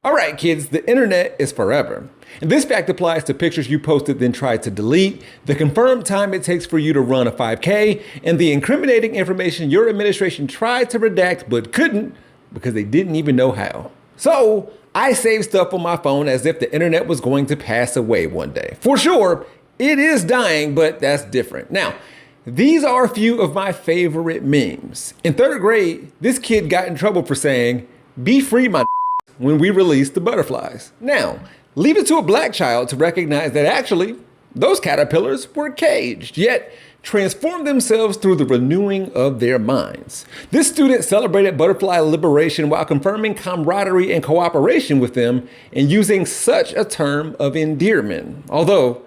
All right, kids, the internet is forever. And this fact applies to pictures you posted then tried to delete, the confirmed time it takes for you to run a 5K, and the incriminating information your administration tried to redact but couldn't because they didn't even know how. So I save stuff on my phone as if the internet was going to pass away one day. For sure, it is dying, but that's different. Now, these are a few of my favorite memes. In third grade, this kid got in trouble for saying, "Be free, my," when we released the butterflies. Now, leave it to a black child to recognize that actually, those caterpillars were caged, yet transformed themselves through the renewing of their minds. This student celebrated butterfly liberation while confirming camaraderie and cooperation with them and using such a term of endearment. Although,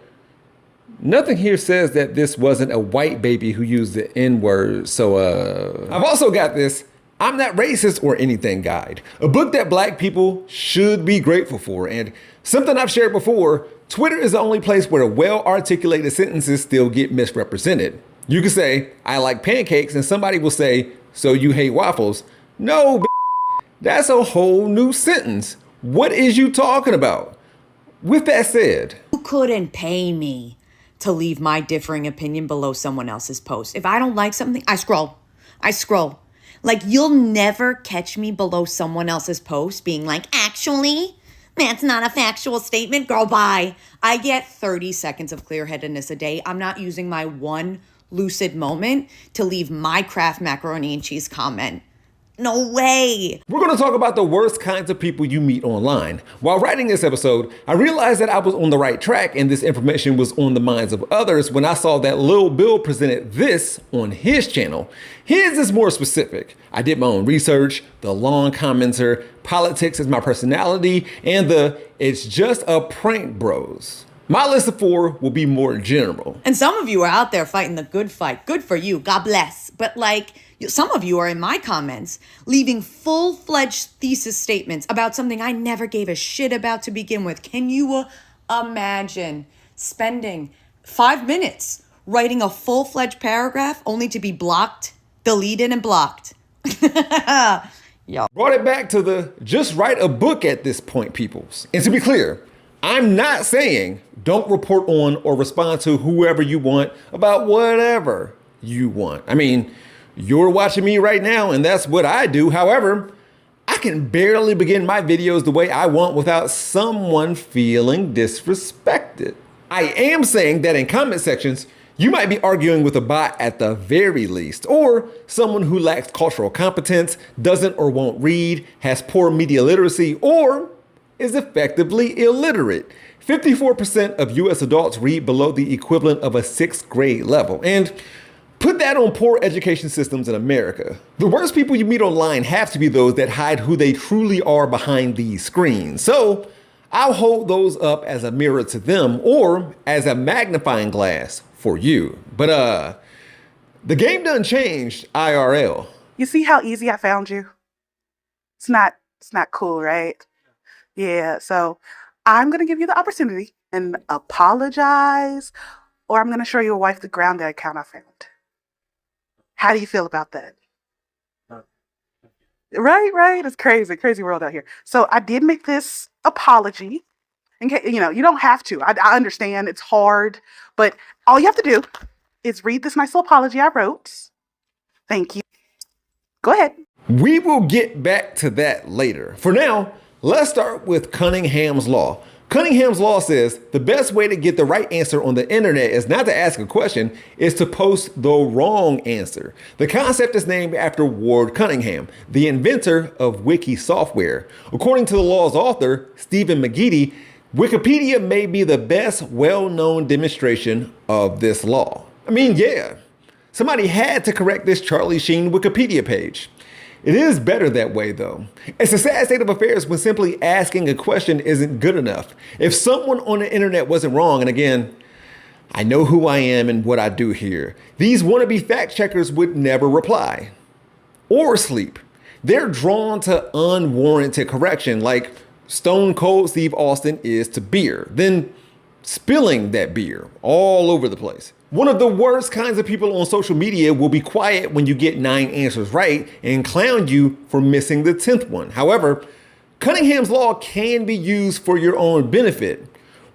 nothing here says that this wasn't a white baby who used the N-word, so I've also got this I'm Not Racist or Anything guide, a book that black people should be grateful for. And something I've shared before, Twitter is the only place where well-articulated sentences still get misrepresented. You can say, "I like pancakes," and somebody will say, "So you hate waffles?" No, that's a whole new sentence. What is you talking about? With that said, you couldn't pay me to leave my differing opinion below someone else's post. If I don't like something, I scroll. Like, you'll never catch me below someone else's post being like, "Actually, that's not a factual statement." Girl, bye. I get 30 seconds of clear-headedness a day. I'm not using my one lucid moment to leave my Kraft macaroni and cheese comment. No way. We're going to talk about the worst kinds of people you meet online. While writing this episode, I realized that I was on the right track and this information was on the minds of others when I saw that Lil Bill presented this on his channel. His is more specific. I did my own research, the long commenter, politics is my personality, and the "it's just a prank bros." My list of 4 will be more general. And some of you are out there fighting the good fight. Good for you. God bless. But some of you are in my comments leaving full-fledged thesis statements about something I never gave a shit about to begin with. Can you imagine spending 5 minutes writing a full-fledged paragraph only to be blocked, deleted, and blocked? Yo. Brought it back to the just write a book at this point, peoples. And to be clear, I'm not saying don't report on or respond to whoever you want about whatever you want. I mean, you're watching me right now and that's what I do. However, I can barely begin my videos the way I want without someone feeling disrespected. I am saying that in comment sections, you might be arguing with a bot at the very least, or someone who lacks cultural competence, doesn't or won't read, has poor media literacy, or is effectively illiterate. 54% of US adults read below the equivalent of a 6th grade level. And put that on poor education systems in America. The worst people you meet online have to be those that hide who they truly are behind these screens. So I'll hold those up as a mirror to them or as a magnifying glass for you. But the game done changed IRL. You see how easy I found you? It's not cool, right? Yeah, so I'm going to give you the opportunity and apologize, or I'm going to show your wife the grounded account I found. How do you feel about that? Right. It's crazy world out here. So I did make this apology. In case, you don't have to. I understand it's hard, but all you have to do is read this nice little apology I wrote. Thank you. Go ahead. We will get back to that later. For now, let's start with Cunningham's law. Cunningham's law says the best way to get the right answer on the internet is not to ask a question, is to post the wrong answer. The concept is named after Ward Cunningham, the inventor of wiki software. According to the law's author, Stephen McGeady, Wikipedia may be the best well-known demonstration of this law. I mean, yeah, somebody had to correct this Charlie Sheen Wikipedia page. It is better that way, though. It's a sad state of affairs when simply asking a question isn't good enough. If someone on the internet wasn't wrong, and again, I know who I am and what I do here, these wannabe fact checkers would never reply or sleep. They're drawn to unwarranted correction, like Stone Cold Steve Austin is to beer, then spilling that beer all over the place. One of the worst kinds of people on social media will be quiet when you get 9 answers right and clown you for missing the 10th one. However, Cunningham's law can be used for your own benefit.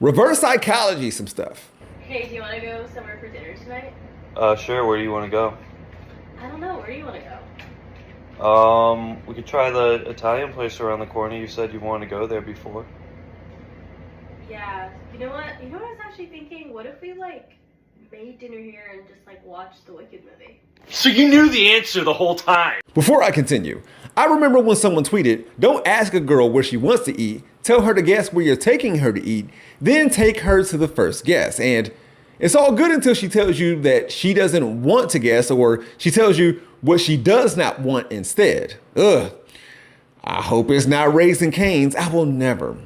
Reverse psychology some stuff. Hey, do you want to go somewhere for dinner tonight? Sure, where do you want to go? I don't know, where do you want to go? We could try the Italian place around the corner. You said you wanted to go there before. Yeah, you know what? I was actually thinking, what if we, made dinner here and just, watched the Wicked movie? So you knew the answer the whole time. Before I continue, I remember when someone tweeted, don't ask a girl where she wants to eat, tell her to guess where you're taking her to eat, then take her to the first guess. And it's all good until she tells you that she doesn't want to guess, or she tells you what she does not want instead. Ugh. I hope it's not Raising Cane's. I will never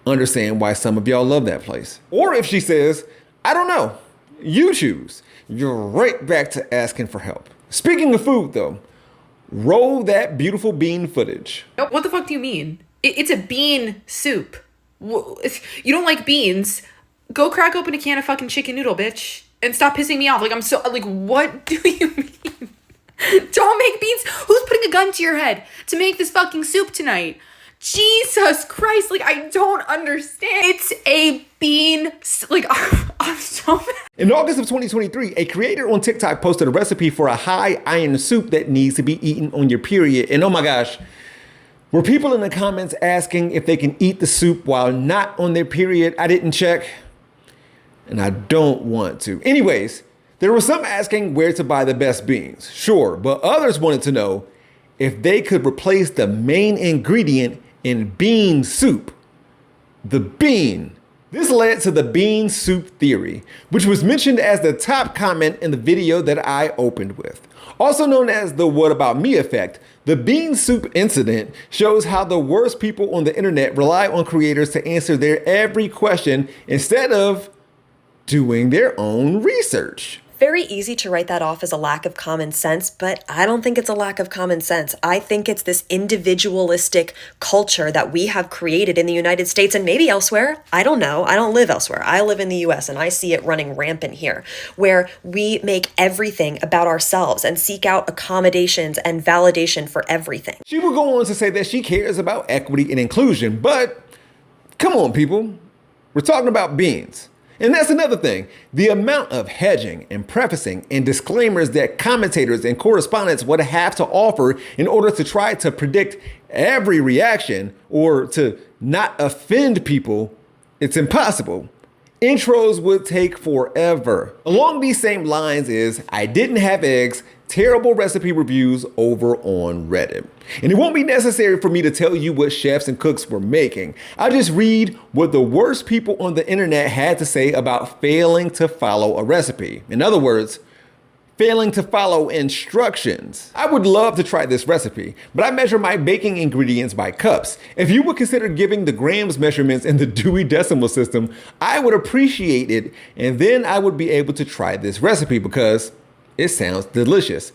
understand why some of y'all love that place. Or if she says, I don't know, you choose. You're right back to asking for help. Speaking of food though, roll that beautiful bean footage. What the fuck do you mean? It's a bean soup. If you don't like beans, go crack open a can of fucking chicken noodle, bitch. And stop pissing me off. What do you mean? Don't make beans. Who's putting a gun to your head to make this fucking soup tonight? Jesus Christ, I don't understand. It's a bean, I'm so mad. In August of 2023, a creator on TikTok posted a recipe for a high iron soup that needs to be eaten on your period. And oh my gosh, were people in the comments asking if they can eat the soup while not on their period? I didn't check, and I don't want to. Anyways, there were some asking where to buy the best beans. Sure, but others wanted to know if they could replace the main ingredient in bean soup, the bean. This led to the bean soup theory, which was mentioned as the top comment in the video that I opened with. Also known as the what about me effect, the bean soup incident shows how the worst people on the internet rely on creators to answer their every question instead of doing their own research. Very easy to write that off as a lack of common sense, but I don't think it's a lack of common sense. I think it's this individualistic culture that we have created in the United States and maybe elsewhere. I don't know. I don't live elsewhere. I live in the US and I see it running rampant here, where we make everything about ourselves and seek out accommodations and validation for everything. She would go on to say that she cares about equity and inclusion, but come on, people. We're talking about beans. And that's another thing, the amount of hedging and prefacing and disclaimers that commentators and correspondents would have to offer in order to try to predict every reaction or to not offend people, it's impossible. Intros would take forever. Along these same lines is, I didn't have eggs, terrible recipe reviews over on Reddit. And it won't be necessary for me to tell you what chefs and cooks were making. I'll just read what the worst people on the internet had to say about failing to follow a recipe. In other words, failing to follow instructions. I would love to try this recipe, but I measure my baking ingredients by cups. If you would consider giving the grams measurements in the Dewey Decimal System, I would appreciate it, and then I would be able to try this recipe because it sounds delicious.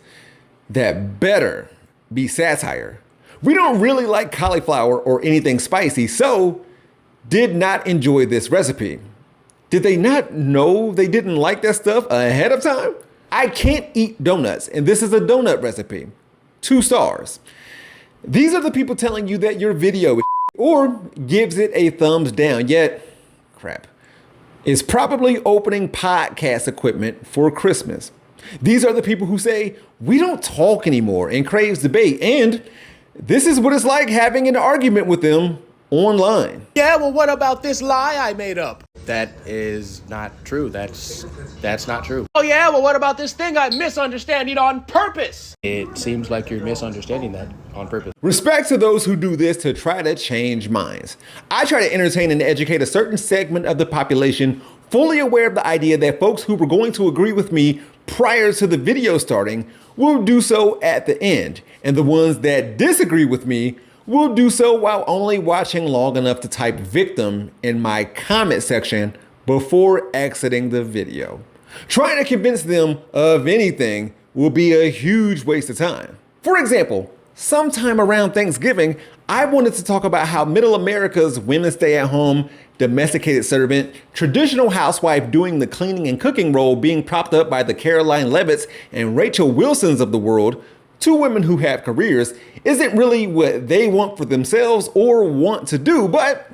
That better be satire. We don't really like cauliflower or anything spicy, so did not enjoy this recipe. Did they not know they didn't like that stuff ahead of time? I can't eat donuts, and this is a donut recipe. 2 stars. These are the people telling you that your video is or gives it a thumbs down, yet, crap, is probably opening podcast equipment for Christmas. These are the people who say, we don't talk anymore and craves debate, and this is what it's like having an argument with them online. Yeah, well, what about this lie I made up? That is not true. That's not true. Oh yeah, well, what about this thing I'm misunderstanding on purpose? It seems like you're misunderstanding that on purpose. Respect to those who do this to try to change minds. I try to entertain and educate a certain segment of the population, fully aware of the idea that folks who were going to agree with me prior to the video starting will do so at the end, and the ones that disagree with me will do so while only watching long enough to type victim in my comment section before exiting the video. Trying to convince them of anything will be a huge waste of time. For example, sometime around Thanksgiving, I wanted to talk about how middle America's women stay at home, domesticated servant, traditional housewife doing the cleaning and cooking role being propped up by the Caroline Levitts and Rachel Wilsons of the world Two women who have careers isn't really what they want for themselves or want to do, but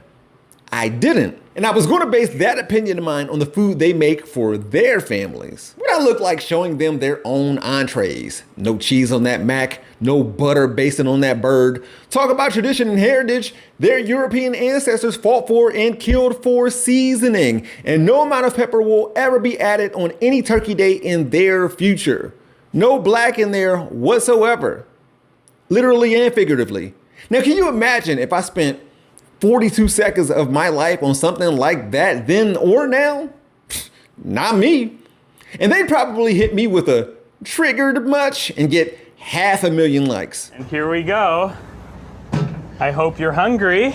I didn't. And I was going to base that opinion of mine on the food they make for their families. What I look like showing them their own entrees. No cheese on that mac, no butter basting on that bird. Talk about tradition and heritage. Their European ancestors fought for and killed for seasoning. And no amount of pepper will ever be added on any turkey day in their future. No black in there whatsoever. Literally and figuratively. Now, can you imagine if I spent 42 seconds of my life on something like that then or now? Not me. And they'd probably hit me with a triggered much and get 500,000 likes. And here we go. I hope you're hungry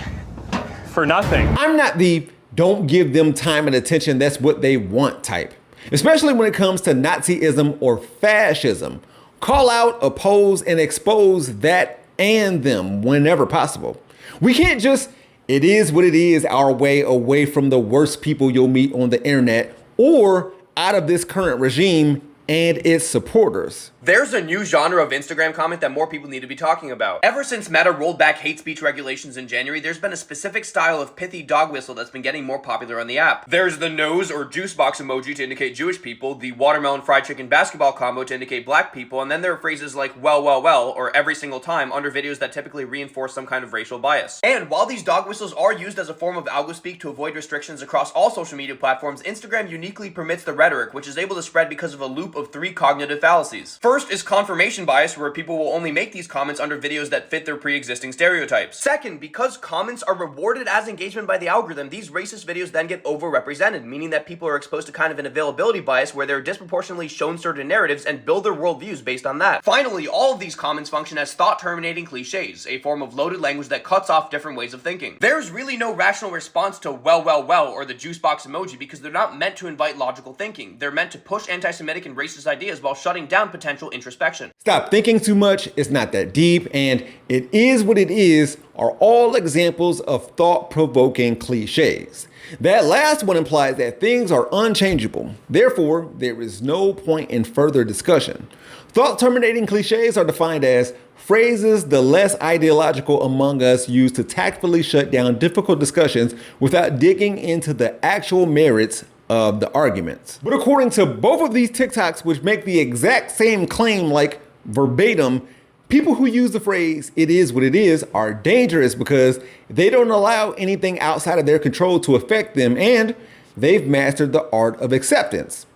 for nothing. I'm not the don't give them time and attention, that's what they want type. Especially when it comes to Nazism or fascism. Call out, oppose, and expose that and them whenever possible. We can't just it is what it is our way away from the worst people you'll meet on the internet or out of this current regime and its supporters. There's a new genre of Instagram comment that more people need to be talking about. Ever since Meta rolled back hate speech regulations in January, there's been a specific style of pithy dog whistle that's been getting more popular on the app. There's the nose or juice box emoji to indicate Jewish people, the watermelon fried chicken basketball combo to indicate black people, and then there are phrases like well, well, well, or every single time under videos that typically reinforce some kind of racial bias. And while these dog whistles are used as a form of algospeak to avoid restrictions across all social media platforms, Instagram uniquely permits the rhetoric, which is able to spread because of a loop of 3 cognitive fallacies. First is confirmation bias, where people will only make these comments under videos that fit their pre-existing stereotypes. Second, because comments are rewarded as engagement by the algorithm, these racist videos then get overrepresented, meaning that people are exposed to kind of an availability bias where they're disproportionately shown certain narratives and build their worldviews based on that. Finally, all of these comments function as thought-terminating cliches, a form of loaded language that cuts off different ways of thinking. There's really no rational response to well, well, well, or the juice box emoji because they're not meant to invite logical thinking. They're meant to push anti-Semitic and racist ideas while shutting down potential introspection. Stop thinking too much, it's not that deep, and it is what it is are all examples of thought-provoking cliches. That last one implies that things are unchangeable. Therefore, there is no point in further discussion. Thought-terminating cliches are defined as phrases the less ideological among us use to tactfully shut down difficult discussions without digging into the actual merits of the arguments. But according to both of these TikToks, which make the exact same claim like verbatim, people who use the phrase "it is what it is" are dangerous because they don't allow anything outside of their control to affect them, and they've mastered the art of acceptance.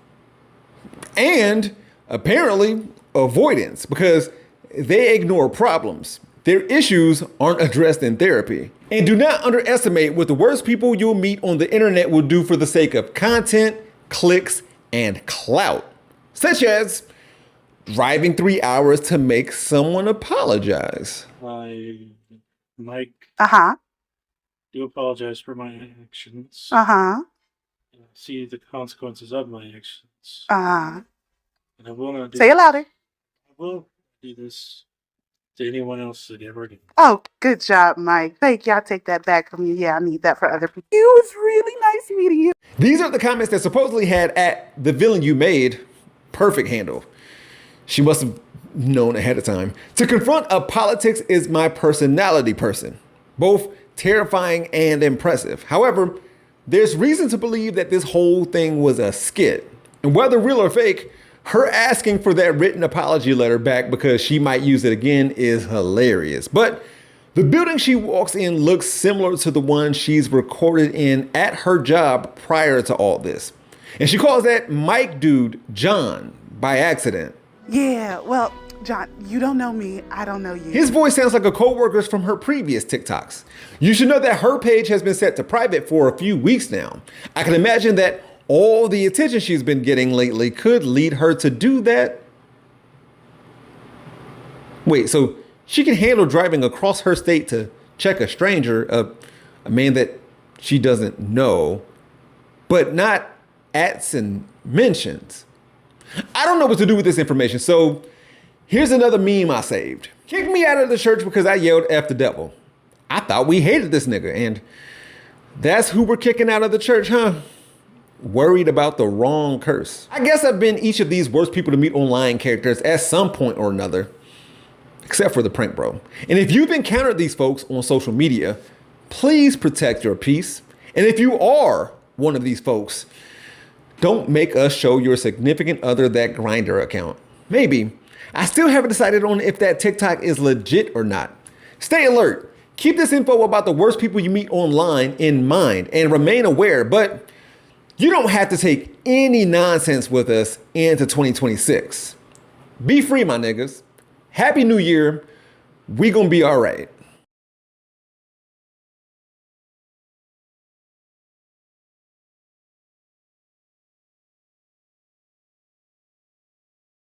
And apparently avoidance, because they ignore problems. Their issues aren't addressed in therapy. And do not underestimate what the worst people you'll meet on the internet will do for the sake of content, clicks, and clout. Such as driving 3 hours to make someone apologize. I, Mike, Do apologize for my actions. Uh-huh. And I see the consequences of my actions. Uh-huh. And I will not do Say it louder. I will do this to anyone else that ever again. Oh, good job, Mike. Thank you. I'll take that back from you. Yeah, I need that for other people. It was really nice meeting you. These are the comments that supposedly had at the villain you made perfect handle. She must have known ahead of time. To confront a politics is my personality person. Both terrifying and impressive. However, there's reason to believe that this whole thing was a skit. And whether real or fake, her asking for that written apology letter back because she might use it again is hilarious. But the building she walks in looks similar to the one she's recorded in at her job prior to all this. And she calls that Mike dude John by accident. Yeah, well, John, you don't know me. I don't know you. His voice sounds like a co-worker's from her previous TikToks. You should know that her page has been set to private for a few weeks now. I can imagine that all the attention she's been getting lately could lead her to do that. Wait, so she can handle driving across her state to check a stranger, a man that she doesn't know, but not ats and mentions. I don't know what to do with this information, so here's another meme I saved. Kick me out of the church because I yelled F the devil. I thought we hated this nigga, and that's who we're kicking out of the church, huh? Worried about the wrong curse. I guess I've been each of these worst people to meet online characters at some point or another. except for the prank bro. And if you've encountered these folks on social media, please protect your peace. And if you are one of these folks, don't make us show your significant other that Grindr account. Maybe. I still haven't decided on if that TikTok is legit or not. Stay alert. Keep this info about the worst people you meet online in mind and remain aware, but you don't have to take any nonsense with us into 2026. Be free, my niggas. Happy New Year. We gonna be all right.